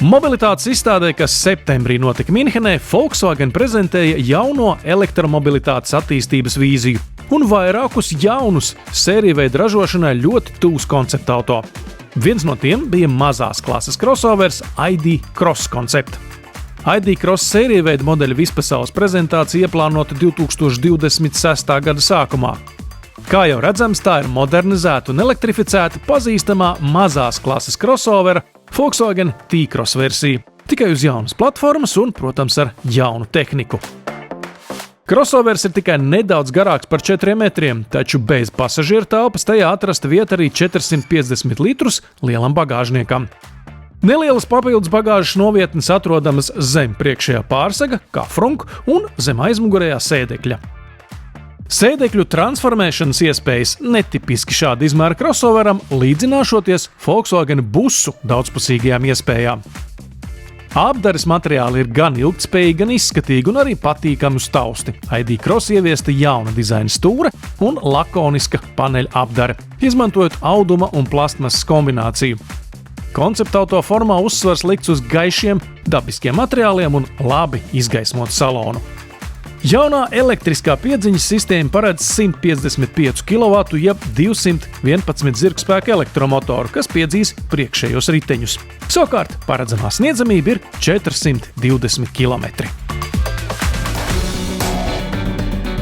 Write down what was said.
Mobilitātes izstādē, kas septembrī notika Minhenē, Volkswagen prezentēja jauno elektromobilitātes attīstības vīziju un vairākus jaunus sērijveida ražošanai ļoti tūs konceptauto. Viens no tiem bija mazās klases crossovers ID Cross koncepta. ID Cross sērijveida modeļa vispasaules prezentācija ieplānota 2026. gada sākumā. Kā jau redzams, tā ir modernizēta un elektrificēta pazīstamā mazās klases crossovera Volkswagen T-Cross versija, tikai uz jaunas platformas un, protams, ar jaunu tehniku. Crossovers ir tikai nedaudz garāks par 4 metriem, taču bez pasažieru telpas tajā atrasta vieta arī 450 litrus lielam bagāžniekam. Nelielas papildus bagāžas novietnes atrodamas zem priekšējā pārsega, kā frunk, un zem aizmugurējā sēdekļa. Sēdekļu transformēšanas iespējas netipiski šāda izmēra crossoveram, līdzināšoties Volkswagen busu daudzpusīgajām iespējām. Apdares materiāli ir gan ilgtspējīgi, gan izskatīgi un arī patīkami uz tausti. ID Cross ieviesta jauna dizaina stūra un lakoniska paneļa apdare, izmantojot auduma un plastmasas kombināciju. Konceptauto formā uzsvars likts uz gaišiem, dabiskiem materiāliem un labi izgaismotu salonu. Jaunā elektriskā piedziņas sistēma paredz 155 kW jeb 211 zirgspēka elektromotoru, kas piedzīs priekšējos riteņus. Savukārt paredzamā sniedzamība ir 420 km.